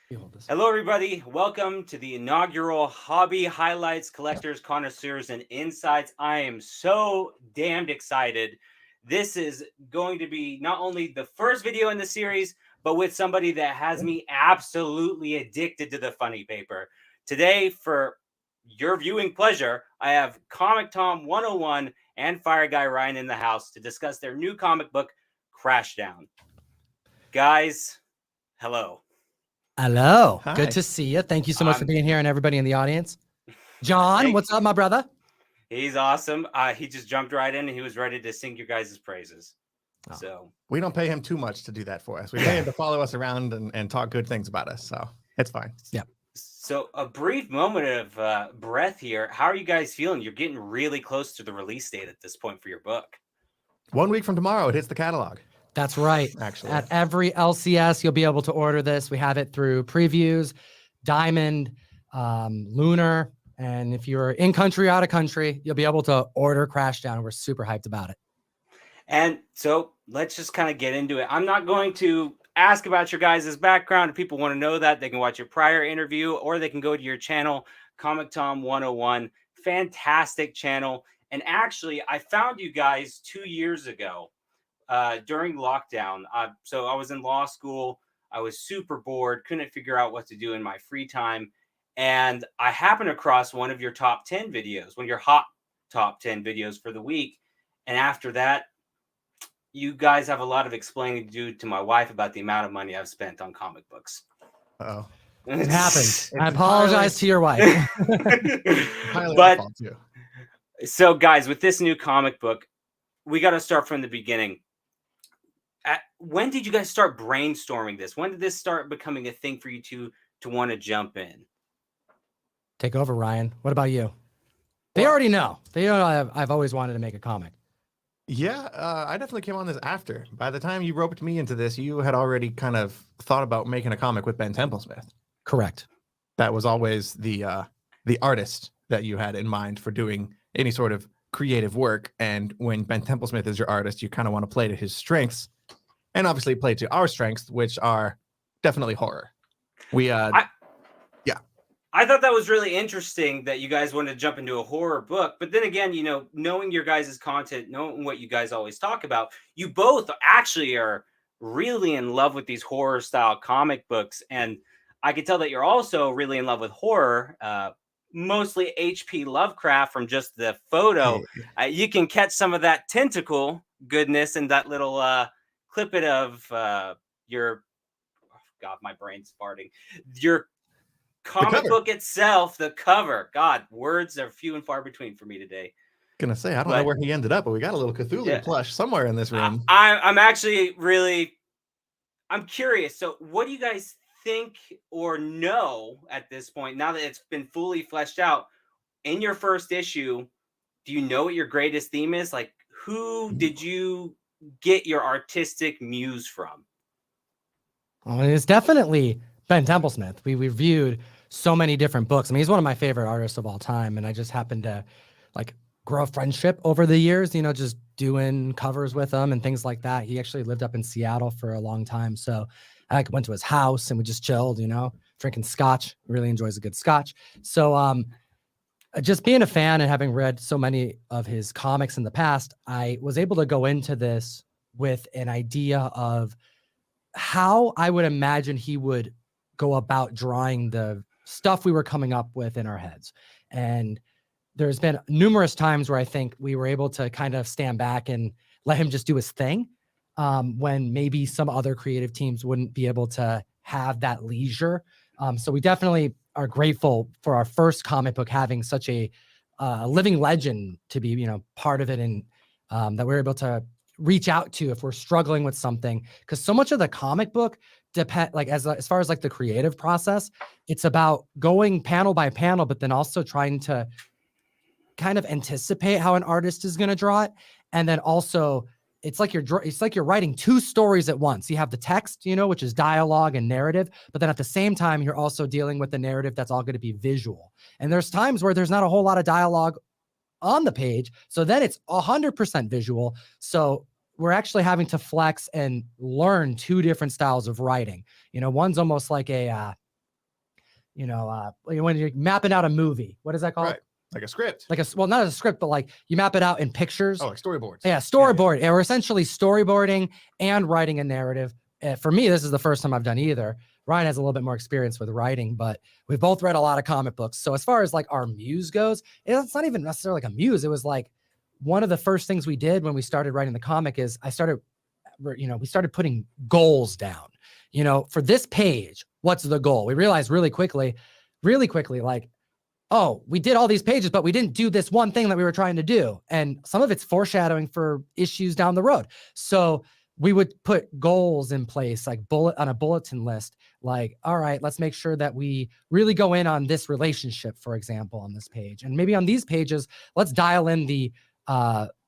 Hello, everybody. Welcome to the inaugural Hobby Highlights, Collectors, Connoisseurs, and Insights. I am so damned excited. This is going to be not only the first video in the series, but with somebody that has me absolutely addicted to the funny paper. Today, for your viewing pleasure, I have ComicTom 101 and FireGuyRyan in the house to discuss their new comic book, Crashdown. Guys, hello. Hello. Hi. Good to see you. Thank you so much for being here and everybody in the audience. John, what's up, my brother? He's awesome. He just jumped right in and he was ready to sing your guys' praises. Oh. So we don't pay him too much to do that for us. We pay him to follow us around and talk good things about us. So it's fine. Yeah. So a brief moment of breath here. How are you guys feeling? You're getting really close to the release date at this point for your book. 1 week from tomorrow, it hits the catalog. That's right. Actually, at every LCS, you'll be able to order this. We have it through Previews, Diamond, Lunar. And if you're in country, out of country, you'll be able to order Crashdown. We're super hyped about it. And so let's just kind of get into it. I'm not going to ask about your guys' background. If people want to know that, they can watch your prior interview or they can go to your channel, ComicTom 101. Fantastic channel. And actually, I found you guys 2 years ago during lockdown. So I was in law school. I was super bored, couldn't figure out what to do in my free time. And I happened across one of your top 10 videos, one of your hot top 10 videos for the week. And after that, you guys have a lot of explaining to do to my wife about the amount of money I've spent on comic books. Uh-oh. It happens. I apologize to your wife. But so guys, with this new comic book, we got to start from the beginning. When did you guys start brainstorming this? When did this start becoming a thing for you to want to jump in? Take over, Ryan. What about you? They already know. They know I've always wanted to make a comic. Yeah, I definitely came on this after. By the time you roped me into this, you had already kind of thought about making a comic with Ben Templesmith. Correct. That was always the artist that you had in mind for doing any sort of creative work. And when Ben Templesmith is your artist, you kind of want to play to his strengths, and obviously play to our strengths, which are definitely horror. I thought that was really interesting that you guys wanted to jump into a horror book. But then again, knowing your guys' content, knowing what you guys always talk about, you both actually are really in love with these horror style comic books. And I could tell that you're also really in love with horror, mostly H.P. Lovecraft from just the photo. You can catch some of that tentacle goodness in that little clip of your, oh God, my brain's farting. Your comic book itself, the cover. God, words are few and far between for me today. Gonna say, I don't know where he ended up, but we got a little Cthulhu plush somewhere in this room. I'm actually I'm curious. So what do you guys think or know at this point, now that it's been fully fleshed out in your first issue? Do you know what your greatest theme is? Like, who did you get your artistic muse from? Well, it's definitely Ben Templesmith. We reviewed so many different books. I mean, he's one of my favorite artists of all time. And I just happened to grow a friendship over the years, just doing covers with him and things like that. He actually lived up in Seattle for a long time. So I went to his house and we just chilled, drinking scotch. Really enjoys a good scotch. So just being a fan and having read so many of his comics in the past, I was able to go into this with an idea of how I would imagine he would go about drawing the stuff we were coming up with in our heads. And there's been numerous times where I think we were able to kind of stand back and let him just do his thing, when maybe some other creative teams wouldn't be able to have that leisure. So we definitely are grateful for our first comic book having such a living legend to be, part of it, and that we're able to reach out to if we're struggling with something, because so much of the comic book as far as the creative process, it's about going panel by panel, but then also trying to kind of anticipate how an artist is going to draw it. And then also it's like you're writing two stories at once. You have the text, which is dialogue and narrative, but then at the same time, you're also dealing with the narrative that's all going to be visual. And there's times where there's not a whole lot of dialogue on the page. So then it's 100% visual. So we're actually having to flex and learn two different styles of writing. One's almost like a when you're mapping out a movie, what is that called? Right. Like a script. Well, not a script, but like you map it out in pictures. Oh, like storyboards. Yeah, storyboard. Yeah, we're essentially storyboarding and writing a narrative. For me, this is the first time I've done either. Ryan has a little bit more experience with writing, but we've both read a lot of comic books. So as far as like our muse goes, it's not even necessarily like a muse. It was like one of the first things we did when we started writing the comic is we started putting goals down. For this page, what's the goal? We realized really quickly, like, oh, we did all these pages, but we didn't do this one thing that we were trying to do. And some of it's foreshadowing for issues down the road. So we would put goals in place, like on a bulletin list, like, all right, let's make sure that we really go in on this relationship, for example, on this page. And maybe on these pages, let's dial in the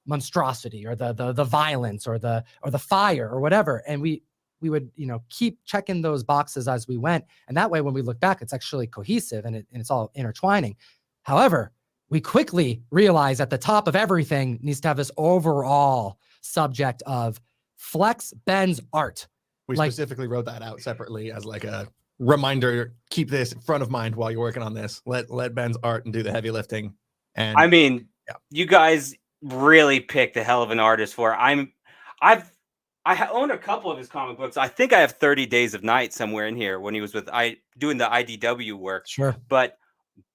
monstrosity or the violence or the fire or whatever. And we would, keep checking those boxes as we went. And that way, when we look back, it's actually cohesive and it's all intertwining. However, we quickly realize at the top of everything needs to have this overall subject of flex Ben's art. We specifically wrote that out separately as like a reminder. Keep this front of mind while you're working on this. Let Ben's art and do the heavy lifting. And I mean, you guys really picked a hell of an artist for it. I own a couple of his comic books. I think I have 30 Days of Night somewhere in here when he was doing the IDW work. Sure. But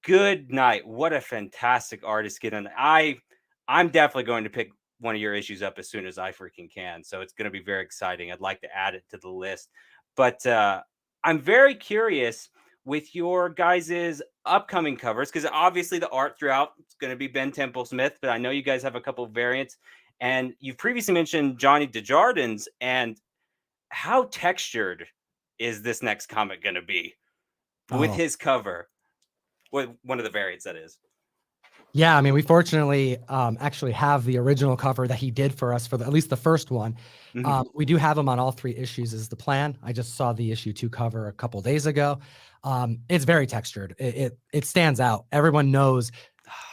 good night. What a fantastic artist. I'm definitely going to pick one of your issues up as soon as I freaking can. So it's going to be very exciting. I'd like to add it to the list. But I'm very curious with your guys' upcoming covers, because obviously the art throughout is going to be Ben Templesmith, but I know you guys have a couple of variants. And you've previously mentioned Johnny Desjardins, and how textured is this next comic going to be with his cover? With one of the variants, that is. Yeah, I mean, we fortunately actually have the original cover that he did for us for at least the first one. Mm-hmm. We do have him on all 3 issues is the plan. I just saw the issue 2 cover a couple days ago. It's very textured. It stands out. Everyone knows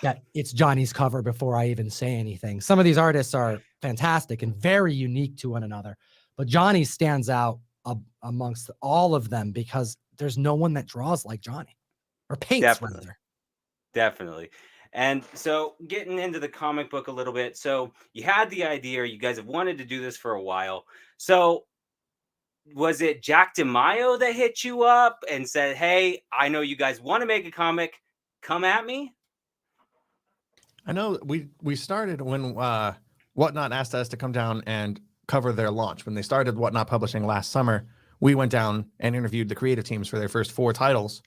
that it's Johnny's cover before I even say anything. Some of these artists are fantastic and very unique to one another, but Johnny stands out amongst all of them because there's no one that draws like Johnny or paints. Definitely. And so getting into the comic book a little bit. So you had the idea, you guys have wanted to do this for a while. So was it Jack DeMaio that hit you up and said, hey, I know you guys want to make a comic, come at me? I know we started when Whatnot asked us to come down and cover their launch. When they started Whatnot Publishing last summer, we went down and interviewed the creative teams for their first 4 titles.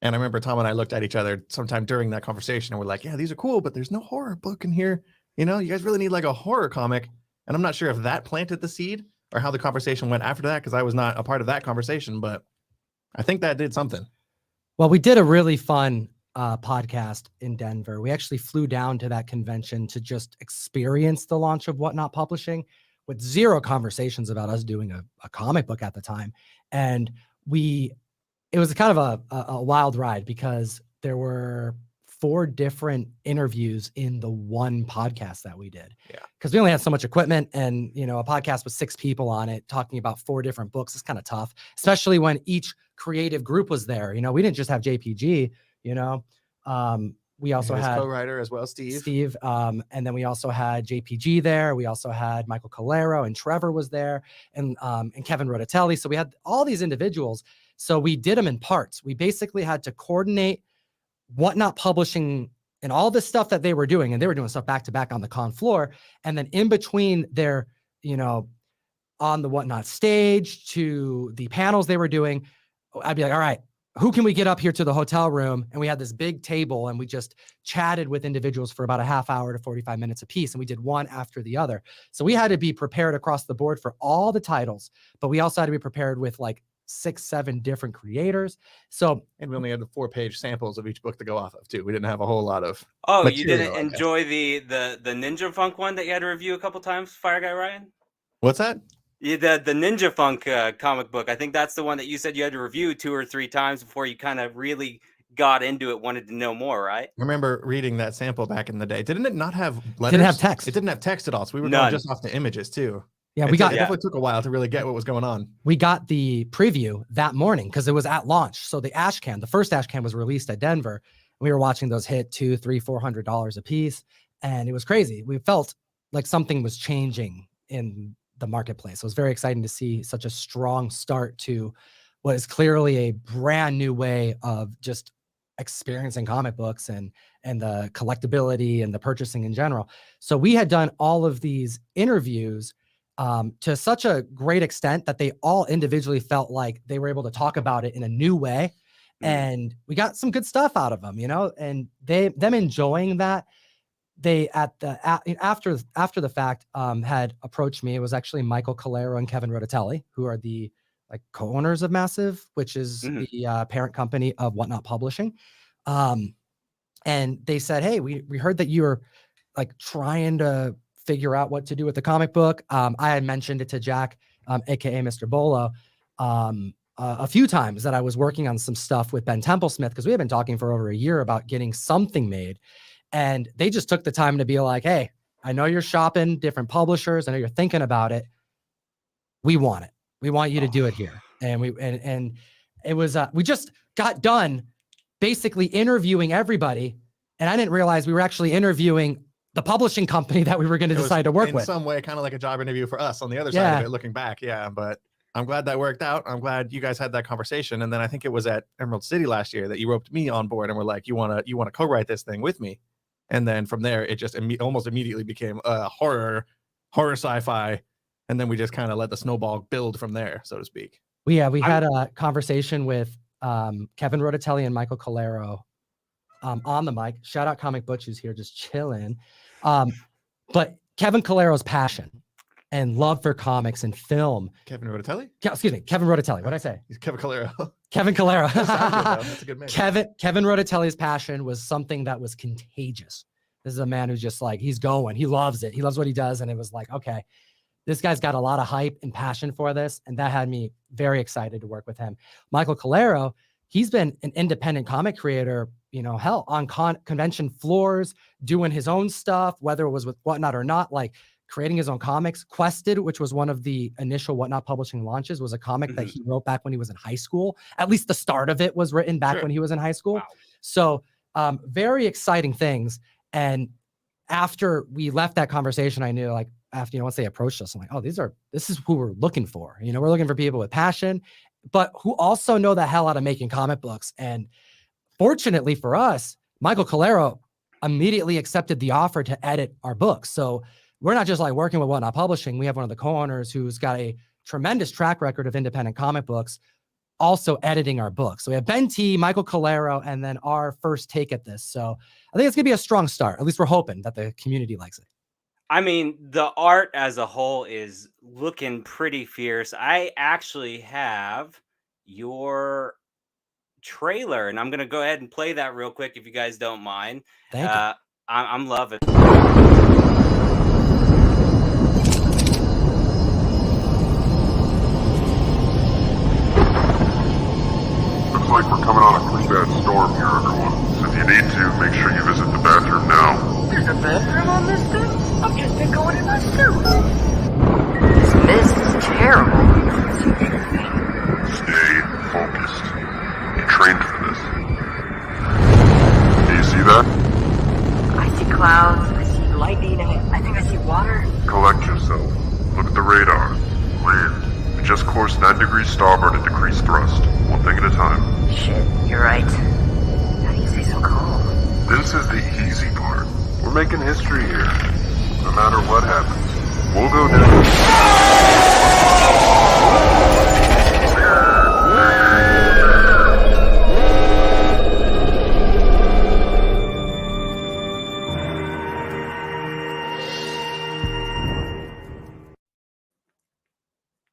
And I remember Tom and I looked at each other sometime during that conversation and we're like, yeah, these are cool, but there's no horror book in here. You guys really need like a horror comic. And I'm not sure if that planted the seed or how the conversation went after that, because I was not a part of that conversation, but I think that did something. Well, we did a really fun podcast in Denver. We actually flew down to that convention to just experience the launch of Whatnot Publishing with 0 conversations about us doing a comic book at the time. And it was kind of a wild ride because there were 4 different interviews in the one podcast that we did. Yeah. Because we only had so much equipment and, a podcast with 6 people on it talking about 4 different books is kind of tough, especially when each creative group was there. We didn't just have JPG, we also had co-writer as well, Steve. And then we also had JPG there. We also had Michael Calero and Trevor was there and Kevin Rodatelli. So we had all these individuals. So we did them in parts. We basically had to coordinate Whatnot Publishing and all the stuff that they were doing. And they were doing stuff back to back on the con floor. And then in between their, on the Whatnot stage to the panels they were doing, I'd be like, all right, who can we get up here to the hotel room? And we had this big table and we just chatted with individuals for about a half hour to 45 minutes a piece. And we did one after the other. So we had to be prepared across the board for all the titles, but we also had to be prepared with like 6-7 different creators. And we only had the 4-page samples of each book to go off of too. We didn't have a whole lot of. You didn't enjoy the Ninja Funk one that you had to review a couple times, FireGuyRyan? What's that? Yeah, the Ninja Funk comic book. I think that's the one that you said you had to review 2 or 3 times before you kind of really got into it, wanted to know more, right? I remember reading that sample back in the day. Didn't it not have letters? Didn't have text. It didn't have text at all. So we were going just off the images too. Yeah, It definitely took a while to really get what was going on. We got the preview that morning because it was at launch. So the Ashcan, the first Ashcan was released at Denver. We were watching those hit $200, $300, $400 a piece. And it was crazy. We felt like something was changing in the marketplace. It was very exciting to see such a strong start to what is clearly a brand new way of just experiencing comic books and the collectability and the purchasing in general. So we had done all of these interviews to such a great extent that they all individually felt like they were able to talk about it in a new way. And we got some good stuff out of them, you know, and them enjoying that. They after the fact had approached me. It was actually Michael Calero and Kevin Rodatelli, who are the like co-owners of Massive, which is the parent company of Whatnot Publishing. And they said, hey, we heard that you were like trying to figure out what to do with the comic book. I had mentioned it to Jack, aka Mr. Bolo, a few times that I was working on some stuff with Ben Templesmith because we had been talking for over a year about getting something made. And they just took the time to be like, hey, I know you're shopping different publishers. I know you're thinking about it. We want it. We want you to do it here. And it was, we just got done basically interviewing everybody. And I didn't realize we were actually interviewing the publishing company that we were going to decide to work with. In some way, kind of like a job interview for us on the other side of it, looking back. Yeah, but I'm glad that worked out. I'm glad you guys had that conversation. And then I think it was at Emerald City last year that you roped me on board and were like, you want to co-write this thing with me. And then from there, it just almost immediately became a horror sci-fi. And then we just kind of let the snowball build from there, so to speak. We had a conversation with Kevin Rodatelli and Michael Calero on the mic. Shout out Comic Butch, who's here just chilling. But Kevin Calero's passion and love for comics and film. Kevin Rodatelli? Excuse me, Kevin Rodatelli. What did I say? He's Kevin Calero. Kevin Calero. That's a good mix. Kevin Rodatelli's passion was something that was contagious. This is a man who's just like, he's going. He loves it. He loves what he does. And it was like, okay, this guy's got a lot of hype and passion for this. And that had me very excited to work with him. Michael Calero, he's been an independent comic creator, you know, hell, on convention floors, doing his own stuff, whether it was with Whatnot or not, like creating his own comics. Quested, which was one of the initial Whatnot Publishing launches, was a comic that he wrote back when he was in high school. At least the start of it was written back when he was in high school. Wow. So very exciting things. And after we left that conversation, I knew, like, after, you know, once they approached us, I'm like, oh, this is who we're looking for. You know, we're looking for people with passion, but who also know the hell out of making comic books. And fortunately for us, Michael Calero immediately accepted the offer to edit our books. So we're not just like working with Whatnot Publishing. We have one of the co-owners who's got a tremendous track record of independent comic books, also editing our books. So we have Ben T, Michael Calero, and then our first take at this. So I think it's gonna be a strong start. At least we're hoping that the community likes it. I mean, the art as a whole is looking pretty fierce. I actually have your trailer, and I'm going to go ahead and play that real quick if you guys don't mind. Thank you. I'm loving it. Looks like we're coming on a pretty bad storm here, everyone. So if you need to, make sure you visit the bathroom now. There's a bathroom on this thing? I've just been going in my suit. This mist is terrible. Stay focused. You trained for this. Do you see that? I see clouds, I see lightning, I think I see water. Collect yourself. Look at the radar. Land. We just course 9 degrees starboard at decreased thrust. One thing at a time. Shit, you're right. How do you stay so calm? This is the easy part. We're making history here. No matter what happens, we'll go down.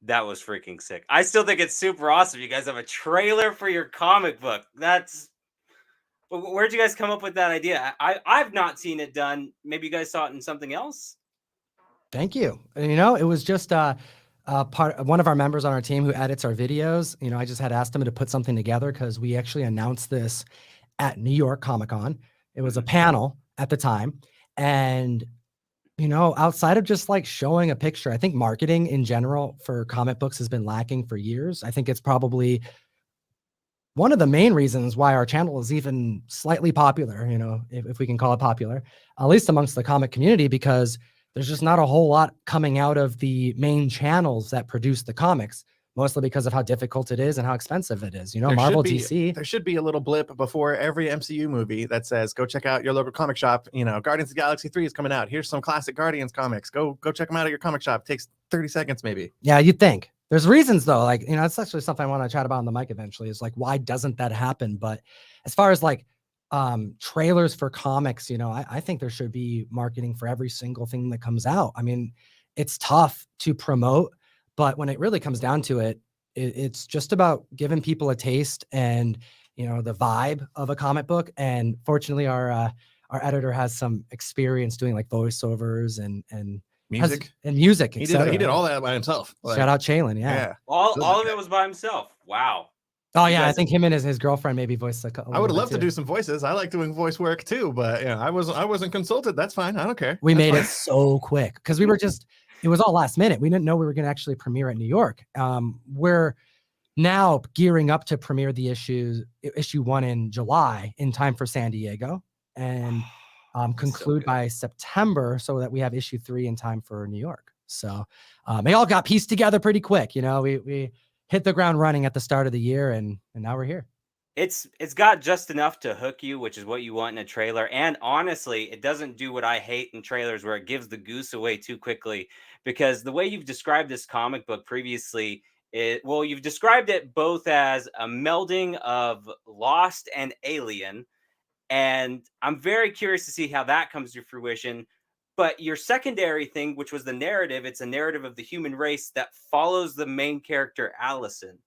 That was freaking sick. I still think it's super awesome. You guys have a trailer for your comic book. Where'd you guys come up with that idea? I've not seen it done. Maybe you guys saw it in something else. Thank you. And, you know, it was just one of our members on our team who edits our videos. You know, I just had asked him to put something together because we actually announced this at New York Comic Con. It was a panel at the time, and outside of just like showing a picture, I think marketing in general for comic books has been lacking for years. I think it's probably one of the main reasons why our channel is even slightly popular, if we can call it popular, at least amongst the comic community, because there's just not a whole lot coming out of the main channels that produce the comics, mostly because of how difficult it is and how expensive it is. Marvel, DC. There should be a little blip before every MCU movie that says, go check out your local comic shop. Guardians of the Galaxy 3 is coming out. Here's some classic Guardians comics. Go check them out at your comic shop. It takes 30 seconds maybe. Yeah, you'd think. There's reasons though, like, it's actually something I want to chat about on the mic eventually, is like, why doesn't that happen? But as far as like trailers for comics, I think there should be marketing for every single thing that comes out. I mean, it's tough to promote, but when it really comes down to it, it's just about giving people a taste and, the vibe of a comic book. And fortunately, our editor has some experience doing like voiceovers and Music. Music. He did all that by himself. Shout out Chalen. Yeah. All of it was by himself. Wow. Oh yeah, I think him and his girlfriend maybe voiced a couple. I would love to do some voices. I like doing voice work too, but I wasn't consulted. That's fine. I don't care. We made it so quick because we were it was all last minute. We didn't know we were going to actually premiere at New York. We're now gearing up to premiere the issue 1 in July in time for San Diego, and conclude by September so that we have issue 3 in time for New York. So they all got pieced together pretty quick. We hit the ground running at the start of the year, and now we're here. It's got just enough to hook you, which is what you want in a trailer. And honestly, it doesn't do what I hate in trailers, where it gives the goose away too quickly. Because the way you've described this comic book previously, you've described it both as a melding of Lost and Alien. And I'm very curious to see how that comes to fruition. But your secondary thing, which was the narrative, it's a narrative of the human race that follows the main character, Allison.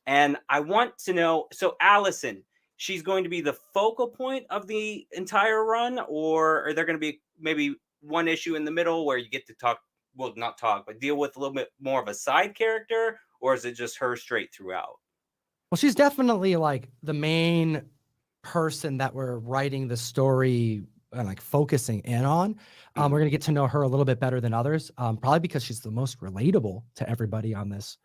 And I want to know, so Allison, she's going to be the focal point of the entire run, or are there going to be maybe one issue in the middle where you get to talk, well, not talk, but deal with a little bit more of a side character, or is it just her straight throughout? Well, she's definitely like the main person that we're writing the story and like focusing in on. We're going to get to know her a little bit better than others, probably because she's the most relatable to everybody on this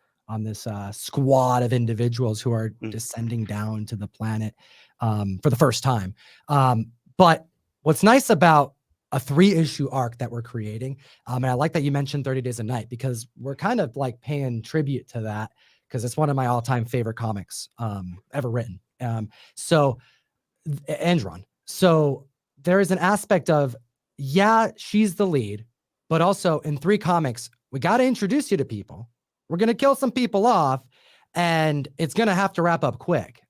squad of individuals who are descending down to the planet for the first time. But what's nice about a 3-issue arc that we're creating, and I like that you mentioned 30 Days a Night, because we're kind of like paying tribute to that, because it's one of my all-time favorite comics ever written. And run. So there is an aspect of, yeah, she's the lead, but also in 3 comics, we got to introduce you to people. We're going to kill some people off, and it's going to have to wrap up quick.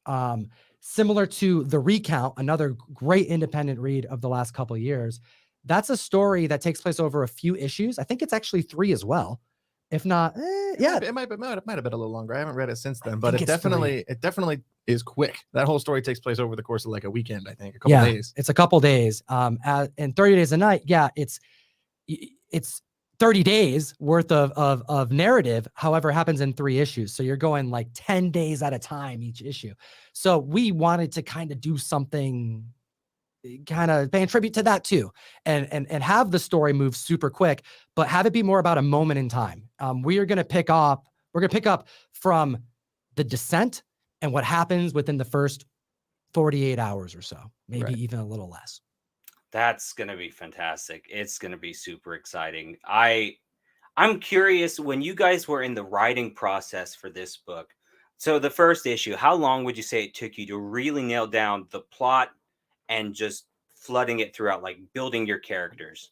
Similar to The Recount, another great independent read of the last couple of years. That's a story that takes place over a few issues. I think it's actually 3 as well. If not, yeah, it might have been a little longer. I haven't read it since then, but it definitely is quick. That whole story takes place over the course of like a weekend, I think, a couple days. It's a couple days. And 30 Days a Night, yeah, it's 30 days worth of narrative. However, it happens in 3 issues, so you're going like 10 days at a time each issue. So we wanted to kind of do something, kind of paying tribute to that too, and have the story move super quick, but have it be more about a moment in time. We're gonna pick up from the descent and what happens within the first 48 hours or so, maybe even a little less. That's gonna be fantastic. It's gonna be super exciting. I'm curious, when you guys were in the writing process for this book, so the first issue, how long would you say it took you to really nail down the plot and just flooding it throughout, like building your characters?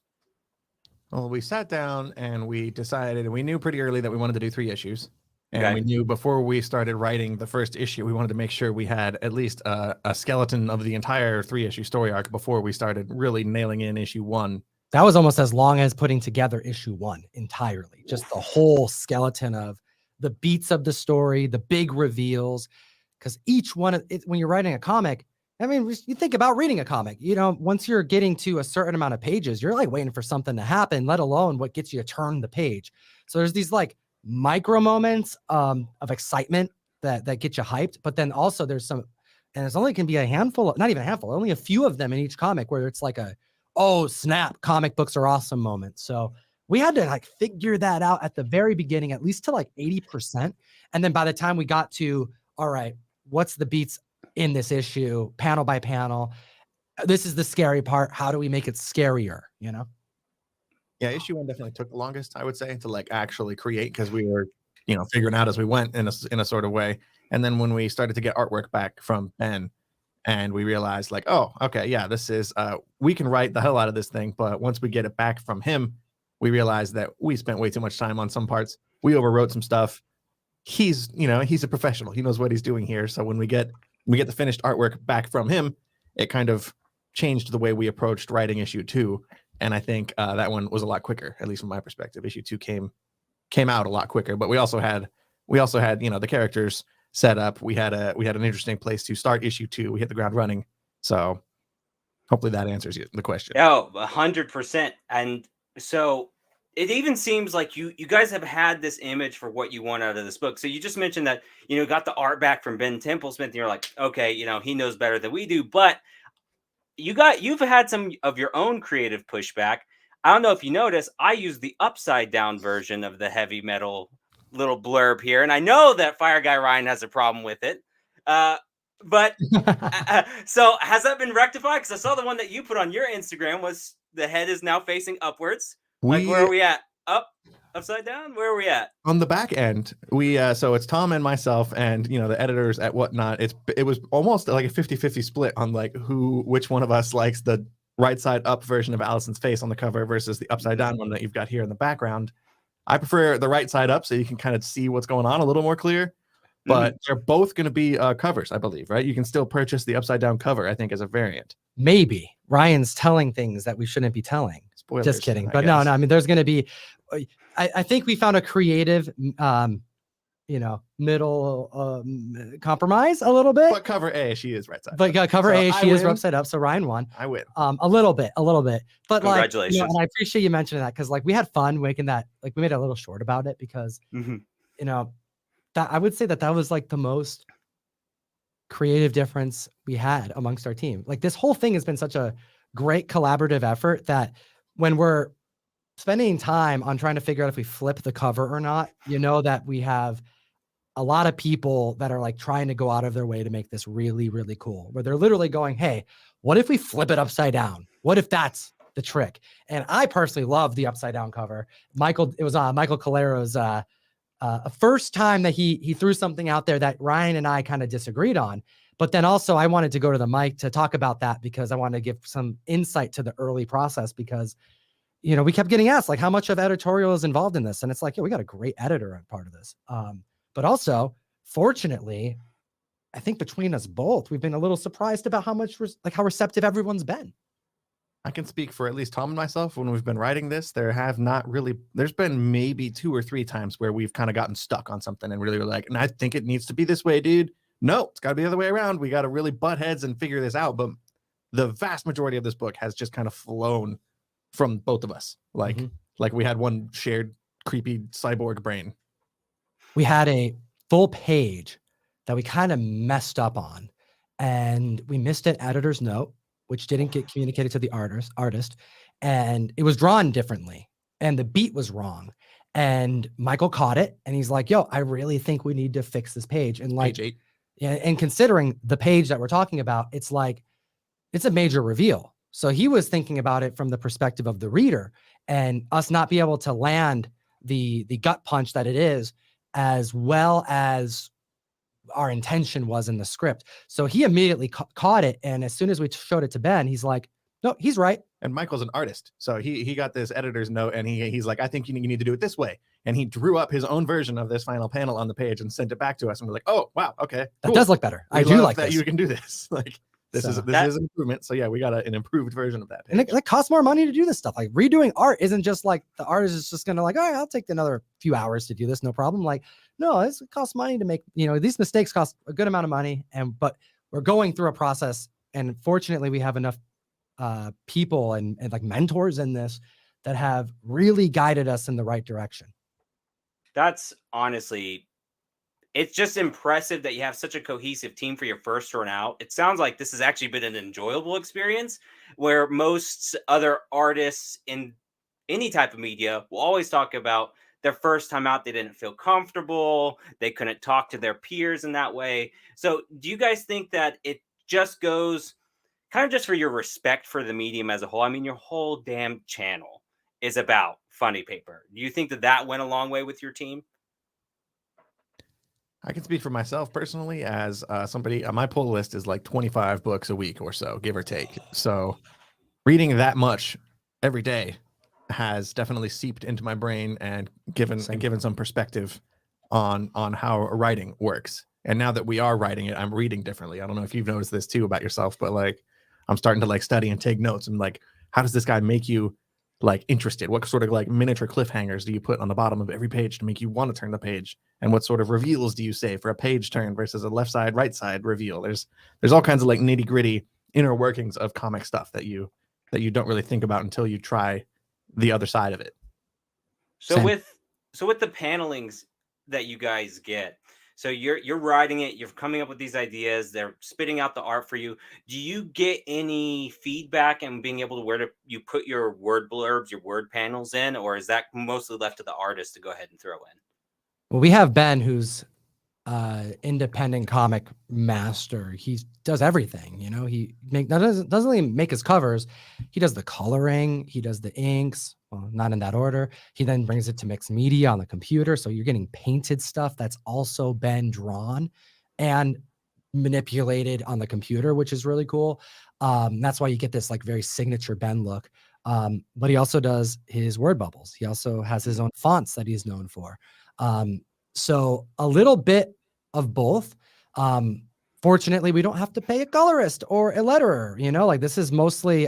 Well, we sat down and we decided, and we knew pretty early that we wanted to do 3 issues. And we knew before we started writing the first issue, we wanted to make sure we had at least a skeleton of the entire 3-issue story arc before we started really nailing in issue 1. That was almost as long as putting together issue 1 entirely. Just the whole skeleton of the beats of the story, the big reveals, because each one of it, when you're writing a comic, I mean, you think about reading a comic, once you're getting to a certain amount of pages, you're like waiting for something to happen, let alone what gets you to turn the page. So there's these like micro moments of excitement that get you hyped, but then also there's some, and it's only can be a handful, not even a handful, only a few of them in each comic where it's like a oh snap, comic books are awesome moment. So we had to like figure that out at the very beginning, at least to like 80%. And then by the time we got to, all right, what's the beats in this issue, panel by panel? This is the scary part. How do we make it scarier? You know? Yeah, issue 1 definitely took the longest, I would say, to like actually create, because we were, figuring out as we went in a sort of way. And then when we started to get artwork back from Ben, and we realized like, oh, okay, yeah, this is we can write the hell out of this thing, but once we get it back from him, we realized that we spent way too much time on some parts. We overwrote some stuff. He's a professional. He knows what he's doing here. So when we get the finished artwork back from him, it kind of changed the way we approached writing issue 2. And I think that one was a lot quicker, at least from my perspective. Issue 2 came out a lot quicker, but we also had the characters set up. We had an interesting place to start issue 2. We hit the ground running. So hopefully that answers the question. Oh, 100%. And so it even seems like you guys have had this image for what you want out of this book. So you just mentioned that, got the art back from Ben Templesmith, and you're like, okay, he knows better than we do, but you've had some of your own creative pushback. I don't know if you notice, I use the upside down version of the heavy metal little blurb here, and I know that FireGuyRyan has a problem with it. But so has that been rectified? Because I saw the one that you put on your Instagram was the head is now facing upwards. Like, where are we at? Up, upside down? Where are we at? On the back end, we so it's Tom and myself and the editors at Whatnot. It was almost like a 50-50 split on like which one of us likes the right side up version of Allison's face on the cover versus the upside down one that you've got here in the background. I prefer the right side up so you can kind of see what's going on a little more clear. But they're both going to be covers, I believe, right? You can still purchase the upside down cover, I think, as a variant. Maybe Ryan's telling things that we shouldn't be telling. Spoilers, just kidding. I But guess. no, I mean, there's going to be, I think we found a creative, middle compromise a little bit. But cover A, she is right side. But cover So A, I she is win. upside up. So Ryan won. I win. A little bit. But like, Congratulations. and I appreciate you mentioning that because like we had fun making that. Like we made a little short about it because that I would say that was like the most creative difference we had amongst our team. Like this whole thing has been such a great collaborative effort that when we're spending time on trying to figure out if we flip the cover or not, that we have a lot of people that are like trying to go out of their way to make this really, really cool, where they're literally going, hey, what if we flip it upside down? What if that's the trick? And I personally love the upside down cover. It was Michael Calero's a first time that he threw something out there that Ryan and I kind of disagreed on. But then also I wanted to go to the mic to talk about that because I wanted to give some insight to the early process because, we kept getting asked like how much of editorial is involved in this. And it's like, yeah, we got a great editor at part of this. But also fortunately, I think between us both, we've been a little surprised about how how receptive everyone's been. I can speak for at least Tom and myself. When we've been writing this, there's been maybe 2 or 3 times where we've kind of gotten stuck on something and really were like, and I think it needs to be this way, dude. No, it's got to be the other way around. We got to really butt heads and figure this out. But the vast majority of this book has just kind of flown from both of us. Like we had one shared creepy cyborg brain. We had a full page that we kind of messed up on and we missed an editor's note, which didn't get communicated to the artist, and it was drawn differently and the beat was wrong. And Michael caught it and he's like, yo, I really think we need to fix this page. And like, Page 8. yeah, and considering the page that we're talking about, it's like, it's a major reveal. So he was thinking about it from the perspective of the reader and us not be able to land the gut punch that it is as well as our intention was in the script. So he immediately caught it. And as soon as we showed it to Ben, he's like, no, he's right. And Michael's an artist. So he got this editor's note and he's like, I think you need to do it this way. And he drew up his own version of this final panel on the page and sent it back to us. And we're like, oh, wow. Okay. That cool. does look better. We I do love like that this. you can do this. Like this is an improvement. So yeah, we got an improved version of that page. And it costs more money to do this stuff. Like redoing art isn't just like the artist is just going to like, all right, I'll take another few hours to do this. No problem. Like, no, it costs money to make, these mistakes cost a good amount of money. But we're going through a process. And fortunately we have enough people and like mentors in this that have really guided us in the right direction. That's honestly, it's just impressive that you have such a cohesive team for your first run out. It sounds like this has actually been an enjoyable experience, where most other artists in any type of media will always talk about their first time out. They didn't feel comfortable. They couldn't talk to their peers in that way. So do you guys think that it just goes kind of just for your respect for the medium as a whole? I mean, your whole damn channel is about funny paper. Do you think that that went a long way with your team? I can speak for myself personally as somebody. My pull list is like 25 books a week or so, give or take. So reading that much every day has definitely seeped into my brain and given some perspective on how writing works. And now that we are writing it, I'm reading differently. I don't know if you've noticed this too about yourself, but like I'm starting to like study and take notes. And like, how does this guy make you like interested? What sort of like miniature cliffhangers do you put on the bottom of every page to make you want to turn the page? And what sort of reveals do you say for a page turn versus a left side, right side reveal? There's all kinds of like nitty gritty inner workings of comic stuff that you don't really think about until you try the other side of it. So with the panelings that you guys get, so you're writing it, you're coming up with these ideas, they're spitting out the art for you. Do you get any feedback and being able to where to you put your word blurbs, your word panels in, or is that mostly left to the artist to go ahead and throw in? Well, we have Ben, who's independent comic master. He does everything, you know. He doesn't only make his covers, he does the coloring, he does the inks, well, not in that order. He then brings it to mixed media on the computer, so you're getting painted stuff that's also been drawn and manipulated on the computer, which is really cool. That's why you get this like very signature Ben look. But he also does his word bubbles. He also has his own fonts that he's known for. So a little bit of both. Fortunately, we don't have to pay a colorist or a letterer, you know, like this is mostly,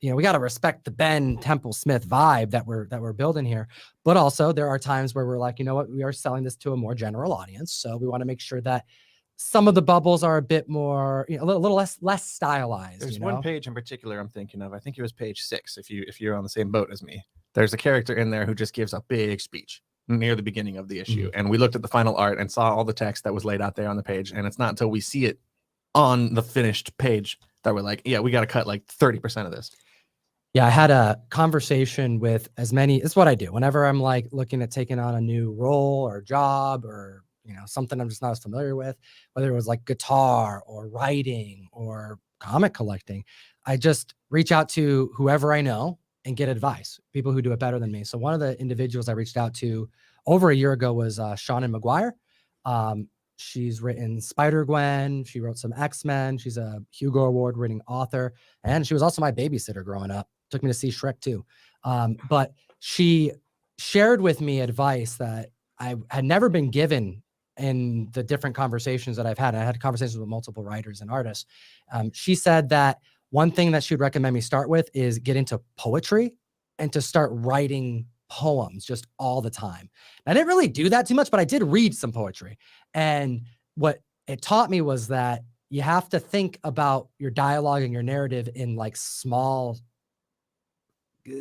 you know, we got to respect the Ben Temple-Smith vibe that we're building here. But also there are times where we're like, you know what, we are selling this to a more general audience. So we want to make sure that some of the bubbles are a bit more, you know, a little less stylized. There's you know? one page in particular I'm thinking of. I think it was page 6. If you're on the same boat as me, there's a character in there who just gives a big speech near the beginning of the issue. And we looked at the final art and saw all the text that was laid out there on the page. And it's not until we see it on the finished page that we're like, yeah, we got to cut like 30% of this. Yeah, I had a conversation with it's what I do whenever I'm like looking at taking on a new role or job or, you know, something I'm just not as familiar with, whether it was like guitar or writing or comic collecting. I just reach out to whoever I know and get advice, people who do it better than me. So one of the individuals I reached out to over a year ago was Shannon McGuire. She's written Spider-Gwen. She wrote some X-Men. She's a Hugo Award winning author. And she was also my babysitter growing up. Took me to see Shrek too. But she shared with me advice that I had never been given in the different conversations that I've had. I had conversations with multiple writers and artists. She said that one thing that she would recommend me start with is get into poetry and to start writing poems just all the time. I didn't really do that too much, but I did read some poetry. And what it taught me was that you have to think about your dialogue and your narrative in like small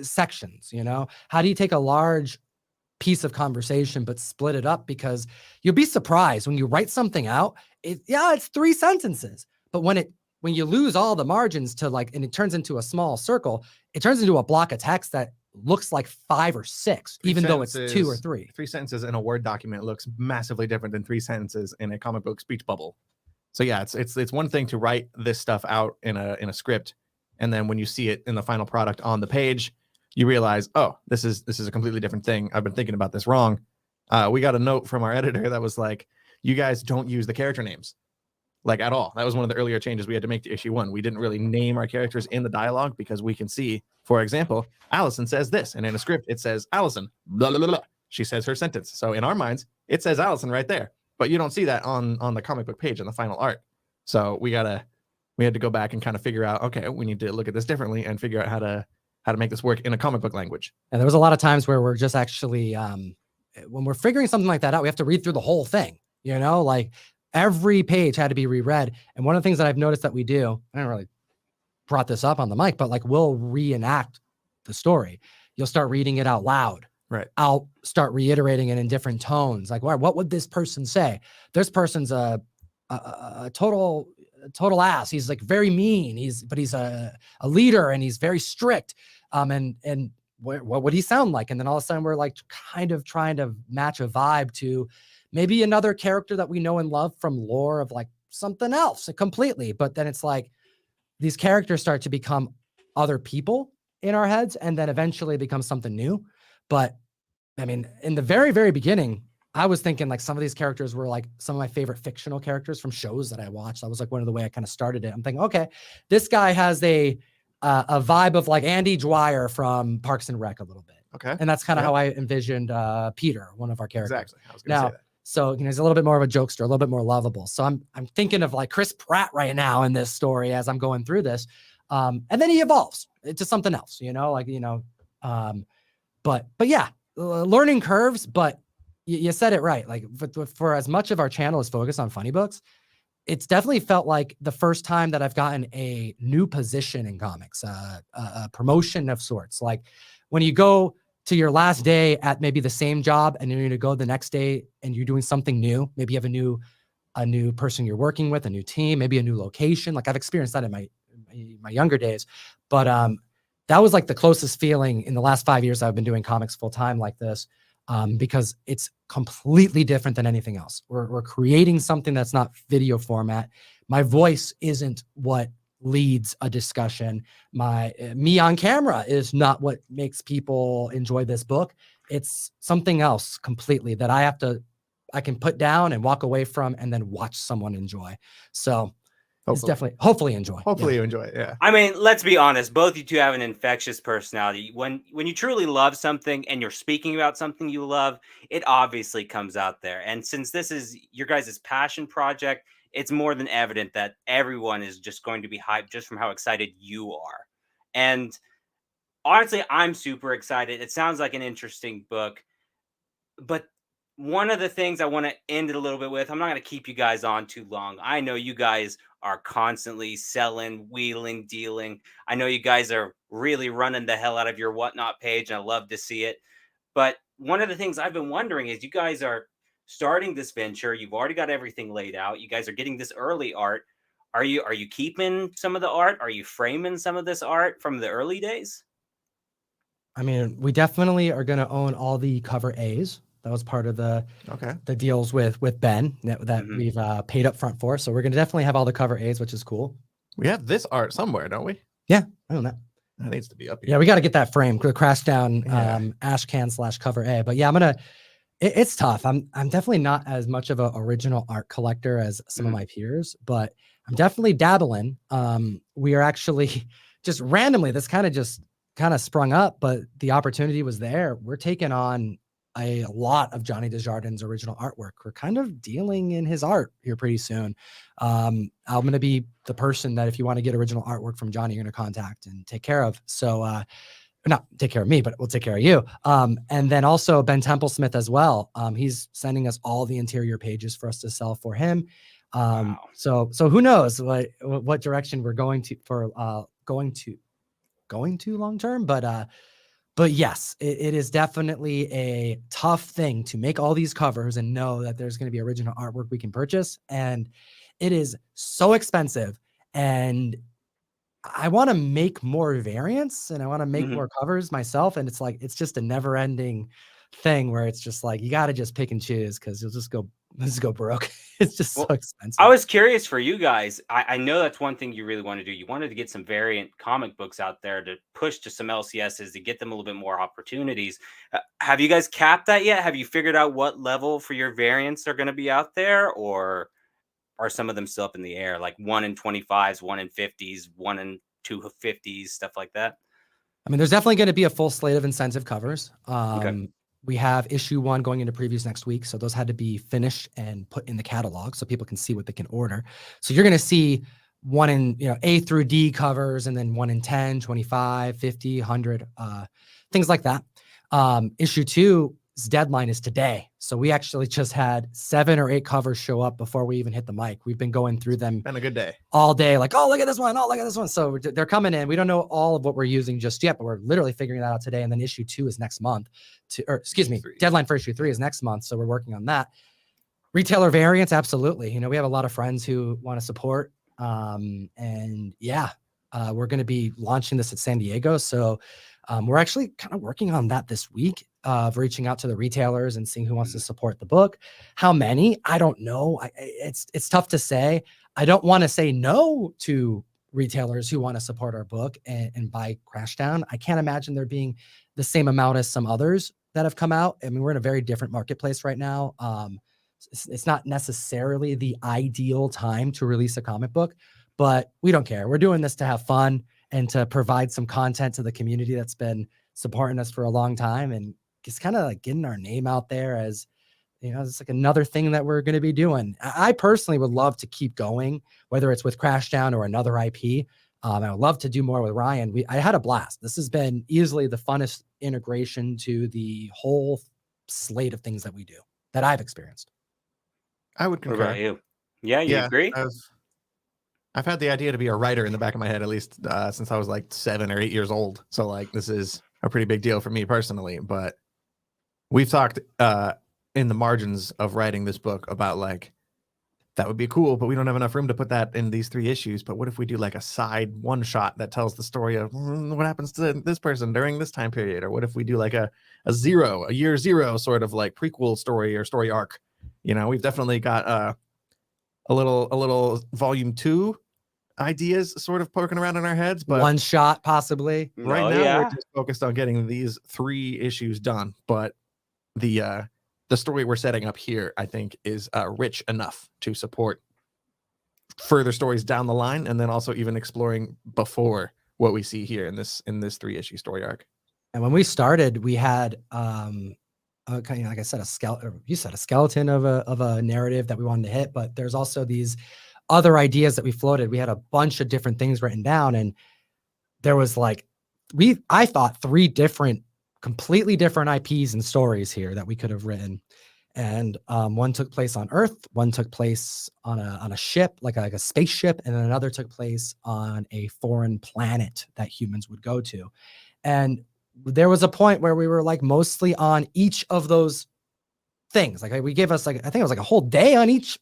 sections, you know? How do you take a large piece of conversation but split it up? Because you'll be surprised when you write something out, it's 3 sentences, but when you lose all the margins to like, and it turns into a small circle, it turns into a block of text that looks like 5 or 6, even though it's 2 or 3. 3 sentences in a Word document looks massively different than 3 sentences in a comic book speech bubble. So yeah, it's one thing to write this stuff out in a script, and then when you see it in the final product on the page, you realize, oh, this is a completely different thing. I've been thinking about this wrong. We got a note from our editor that was like, you guys don't use the character names. Like at all. That was one of the earlier changes we had to make to issue 1. We didn't really name our characters in the dialogue because we can see, for example, Allison says this, and in a script it says Allison, blah, blah, blah, blah. She says her sentence. So in our minds, it says Allison right there, but you don't see that on the comic book page in the final art. So we had to go back and kind of figure out, okay, we need to look at this differently and figure out how to make this work in a comic book language. And there was a lot of times where we're just actually, when we're figuring something like that out, we have to read through the whole thing, you know, like every page had to be reread. And one of the things that I've noticed that we do, I don't really brought this up on the mic, but like we'll reenact the story. You'll start reading it out loud Right. I'll start reiterating it in different tones. Like, what would this person say? This person's a total ass. He's like very mean. He's a leader and he's very strict. And what would he sound like? And then all of a sudden we're like kind of trying to match a vibe to maybe another character that we know and love from lore of like something else completely. But then it's like these characters start to become other people in our heads and then eventually become something new. But I mean, in the very, very beginning, I was thinking like some of these characters were like some of my favorite fictional characters from shows that I watched. That was like one of the way I kind of started it. I'm thinking, okay, this guy has a vibe of like Andy Dwyer from Parks and Rec a little bit. Okay. And that's kind of how I envisioned Peter, one of our characters. Exactly. I was going to say that. So, you know, he's a little bit more of a jokester, a little bit more lovable. So I'm thinking of like Chris Pratt right now in this story as I'm going through this. And then he evolves into something else, you know, like, you know, but yeah, learning curves, but you said it right. Like for as much of our channel is focused on funny books, it's definitely felt like the first time that I've gotten a new position in comics, a promotion of sorts. Like when you go to your last day at maybe the same job and you're going to go the next day and you're doing something new. Maybe you have a new person you're working with, a new team, maybe a new location. Like I've experienced that in my younger days, but that was like the closest feeling in the last 5 years I've been doing comics full time like this, because it's completely different than anything else. We're creating something that's not video format. My voice isn't what leads a discussion. Me on camera is not what makes people enjoy this book. It's something else completely that I can put down and walk away from and then watch someone enjoy. So it's definitely, hopefully enjoy. Hopefully you enjoy it. Yeah. I mean, let's be honest. Both you two have an infectious personality. When you truly love something and you're speaking about something you love, it obviously comes out there. And since this is your guys' passion project, it's more than evident that everyone is just going to be hyped just from how excited you are. And honestly, I'm super excited. It sounds like an interesting book. But one of the things I want to end it a little bit with, I'm not going to keep you guys on too long. I know you guys are constantly selling, wheeling, dealing. I know you guys are really running the hell out of your Whatnot page, and I love to see it. But one of the things I've been wondering is you guys are starting this venture. You've already got everything laid out. You guys are getting this early art. Are you keeping some of the art? Are you framing some of this art from the early days? I mean, we definitely are going to own all the cover A's. That was part of the deals with Ben that we've paid up front for. So we're going to definitely have all the cover A's, which is cool. We have this art somewhere, don't we? Yeah, I own that. That needs to be up here. Yeah, we got to get that framed. The Crashdown ashcan / cover A. But yeah, it's tough. I'm definitely not as much of an original art collector as some of my peers, but I'm definitely dabbling. We are actually just randomly, this kind of sprung up, but the opportunity was there. We're taking on a lot of Johnny Desjardins' original artwork. We're kind of dealing in his art here pretty soon. I'm going to be the person that if you want to get original artwork from Johnny, you're going to contact and take care of. So, not take care of me, but we'll take care of you. And then also Ben Templesmith as well. He's sending us all the interior pages for us to sell for him. Wow. So who knows what direction we're going to long term, but yes, it is definitely a tough thing to make all these covers and know that there's going to be original artwork we can purchase. And it is so expensive. And I want to make more variants and I want to make more covers myself. And it's like, it's just a never ending thing where it's just like, you got to just pick and choose because you'll just go broke. It's just so expensive. I was curious for you guys. I know that's one thing you really want to do. You wanted to get some variant comic books out there to push to some LCSs to get them a little bit more opportunities. Have you guys capped that yet? Have you figured out what level for your variants are going to be out there, or are some of them still up in the air, like 1 in 25s, 1 in 50s, 1 in 250s, stuff like that? I mean, there's definitely going to be a full slate of incentive covers. Okay. We have issue 1 going into previews next week. So those had to be finished and put in the catalog so people can see what they can order. So you're going to see 1 in, A through D covers, and then 1 in 10, 25, 50, 100, things like that. Issue 2 deadline is today. So we actually just had 7 or 8 covers show up before we even hit the mic. We've been going through them Been a good day. all day. Like, oh, look at this one. Oh, look at this one. So they're coming in. We don't know all of what we're using just yet, but we're literally figuring that out today. And then issue 2 is next month deadline for issue 3 is next month. So we're working on that. Retailer variants. Absolutely. You know, we have a lot of friends who want to support. And yeah, we're going to be launching this at San Diego. So we're actually kind of working on that this week of reaching out to the retailers and seeing who wants to support the book. How many? I don't know. It's tough to say. I don't want to say no to retailers who want to support our book and buy Crashdown. I can't imagine there being the same amount as some others that have come out. I mean, we're in a very different marketplace right now. It's not necessarily the ideal time to release a comic book, but we don't care. We're doing this to have fun and to provide some content to the community that's been supporting us for a long time, and just kind of like getting our name out there as, you know, it's like another thing that we're going to be doing. I personally would love to keep going, whether it's with Crashdown or another IP. I would love to do more with Ryan. I had a blast. This has been easily the funnest integration to the whole slate of things that we do that I've experienced. I would What concur. about you? Yeah, you agree? I've had the idea to be a writer in the back of my head, at least since I was like 7 or 8 years old. So like, this is a pretty big deal for me personally, but we've talked in the margins of writing this book about like, that would be cool, but we don't have enough room to put that in these 3 issues. But what if we do like a side one shot that tells the story of what happens to this person during this time period? Or what if we do like a year zero sort of like prequel story or story arc? You know, we've definitely got a little volume 2 ideas sort of poking around in our heads, but one shot possibly. right now we're just focused on getting these 3 issues done. But the story we're setting up here, I think, is rich enough to support further stories down the line, and then also even exploring before what we see here in this 3-issue story arc. And when we started, we had kind of, like I said, a skeleton of a narrative that we wanted to hit, but there's also these other ideas that we floated. We had a bunch of different things written down, and there was like I thought 3 completely different IPs and stories here that we could have written. And one took place on Earth, one took place on a ship, like a spaceship, and then another took place on a foreign planet that humans would go to. And there was a point where we were like mostly on each of those things. Like we gave us like, I think it was like a whole day on each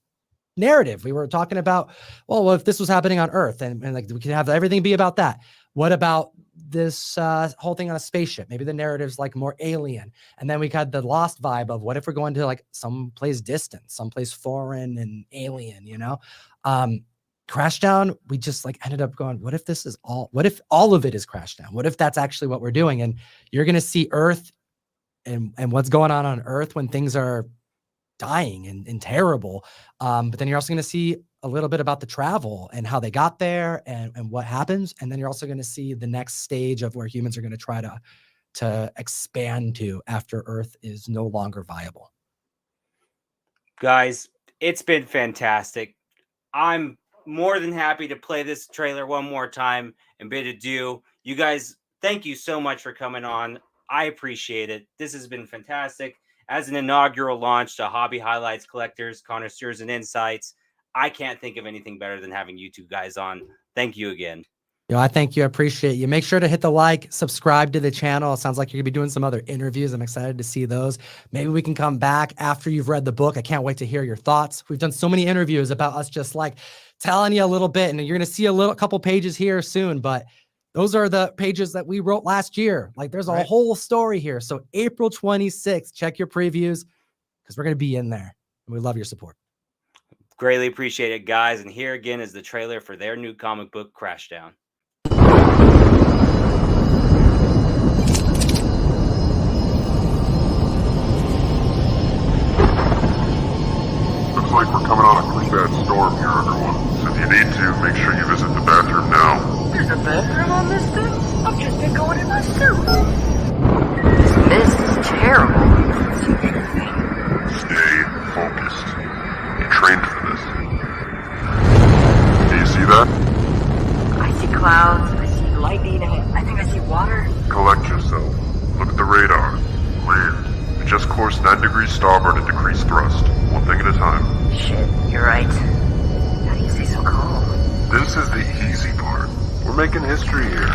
narrative. We were talking about, well, if this was happening on Earth and like we could have everything be about that. What about this whole thing on a spaceship? Maybe the narrative's like more alien. And then we got the Lost vibe of what if we're going to like someplace distant, someplace foreign and alien, you know? Crashdown, we just like ended up going, what if all of it is Crashdown? What if that's actually what we're doing? And you're going to see Earth and what's going on Earth when things are dying and terrible. But then you're also going to see a little bit about the travel and how they got there and what happens. And then you're also going to see the next stage of where humans are going to try to expand to after Earth is no longer viable. Guys, it's been fantastic. I'm more than happy to play this trailer one more time and bid adieu. You guys, thank you so much for coming on. I appreciate it. This has been fantastic. As an inaugural launch to Hobby Highlights Collectors, Connoisseurs, and Insights, I can't think of anything better than having you 2 guys on. Thank you again. I thank you. I appreciate you. Make sure to hit the like, subscribe to the channel. It sounds like you're going to be doing some other interviews. I'm excited to see those. Maybe we can come back after you've read the book. I can't wait to hear your thoughts. We've done so many interviews about us just like telling you a little bit, and you're going to see a couple pages here soon, but those are the pages that we wrote last year. Like there's a whole story here. So April 26th, check your previews because we're going to be in there. And we love your support. Greatly appreciate it, guys. And here again is the trailer for their new comic book, Crashdown. Looks like we're coming on a pretty bad storm here, everyone. So if you need to, make sure you visit the bathroom now. There's a bathroom on this thing? I've just been going in my suit. This mist is terrible. Stay focused. You trained for this. Do you see that? I see clouds, I see lightning, I think I see water. Collect yourself. Look at the radar. Land. We just course 9 degrees starboard and decrease thrust, one thing at a time. Shit, you're right. How do you stay so calm? This is the easy part. We're making history here.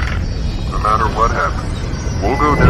No matter what happens, we'll go down.